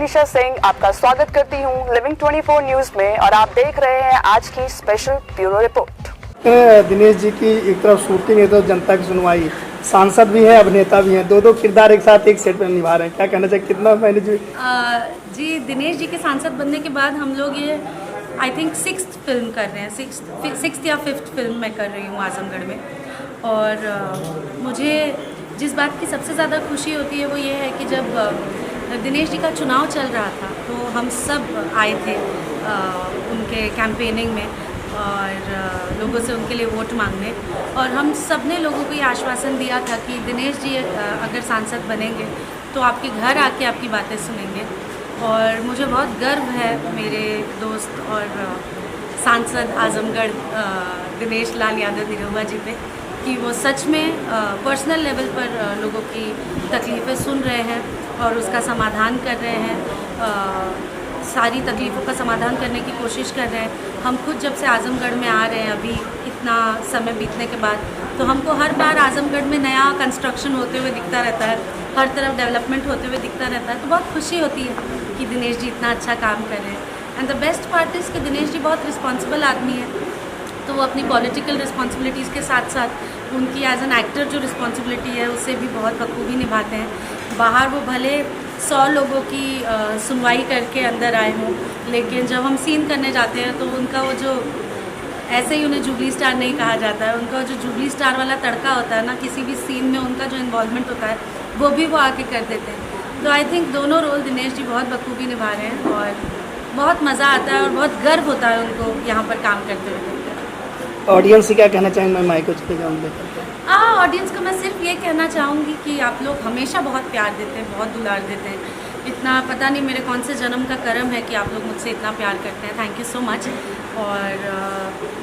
मनीषा सिंह आपका स्वागत करती हूं लिविंग 24 न्यूज में और आप देख रहे हैं आज की special bureau report. Dinesh ji की एक तरफ शूटिंग है तो जनता की सुनवाई, सांसद भी हैं अभिनेता भी हैं, दो किरदार एक साथ एक सेट पे निभा रहे हैं, क्या कहना चाहिए, कितना मैंने जी दिनेश जी के सांसद बनने के बाद हम लोग ये आई थिंक 6th फिल्म कर रहे हैं, 6th या 5th फिल्म मैं कर रही हूँ आजमगढ़ में। और मुझे जिस बात की सबसे ज़्यादा खुशी होती है वो ये है कि जब दिनेश जी का चुनाव चल रहा था तो हम सब आए थे उनके कैंपेनिंग में और लोगों से उनके लिए वोट मांगने, और हम सब ने लोगों को ये आश्वासन दिया था कि दिनेश जी अगर सांसद बनेंगे तो आपके घर आके आपकी बातें सुनेंगे। और मुझे बहुत गर्व है मेरे दोस्त और सांसद आजमगढ़ दिनेश लाल यादव निरहुआ जी पे कि वो सच में पर्सनल लेवल पर लोगों की तकलीफ़ें सुन रहे हैं और उसका समाधान कर रहे हैं, सारी तकलीफ़ों का समाधान करने की कोशिश कर रहे हैं। हम खुद जब से आजमगढ़ में आ रहे हैं अभी इतना समय बीतने के बाद, तो हमको हर बार आजमगढ़ में नया कंस्ट्रक्शन होते हुए दिखता रहता है, हर तरफ डेवलपमेंट होते हुए दिखता रहता है, तो बहुत खुशी होती है कि दिनेश जी इतना अच्छा काम कर रहे हैं। And the best part is कि दिनेश जी बहुत रिस्पॉन्सिबल आदमी है, तो वो अपनी पॉलिटिकल रिस्पॉन्सिबिलिटीज़ के साथ साथ उनकी एज एन एक्टर जो रिस्पॉन्सिबिलिटी है उसे भी बहुत बखूबी निभाते हैं। बाहर वो भले 100 लोगों की सुनवाई करके अंदर आए हों, लेकिन जब हम सीन करने जाते हैं तो उनका वो जो, ऐसे ही उन्हें जुबली स्टार नहीं कहा जाता है, उनका जो जुबली स्टार वाला तड़का होता है ना, किसी भी सीन में उनका जो इन्वॉल्वमेंट होता है वो भी वो आके कर देते हैं। तो आई थिंक दोनों रोल दिनेश जी बहुत बखूबी निभा रहे हैं और बहुत मज़ा आता है और बहुत गर्व होता है उनको यहाँ पर काम करते हुए। ऑडियंस से क्या कहना चाहेंगे, मैं माइक को चले जाऊँगा। ऑडियंस को मैं सिर्फ ये कहना चाहूँगी कि आप लोग हमेशा बहुत प्यार देते हैं, बहुत दुलार देते हैं। इतना पता नहीं मेरे कौन से जन्म का कर्म है कि आप लोग मुझसे इतना प्यार करते हैं। Thank you so much. और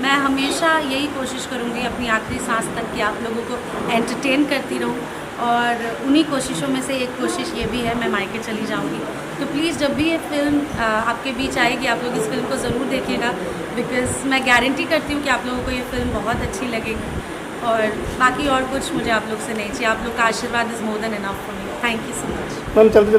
मैं हमेशा यही कोशिश करूँगी अपनी आखिरी सांस तक कि आप लोगों को एंटरटेन करती रहूँ, और उन्हीं कोशिशों में से एक कोशिश ये भी है मैं मायके चली जाऊँगी। तो प्लीज़ जब भी ये फिल्म आपके बीच आएगी आप लोग इस फिल्म को ज़रूर देखिएगा, बिकॉज़ मैं गारंटी करती हूँ कि आप लोगों को ये फिल्म बहुत अच्छी लगेगी। और बाकी और कुछ मुझे आप लोग से नहीं चाहिए, आप लोग का आशीर्वाद is more than enough for me. Thank you so much. Ma'am चलते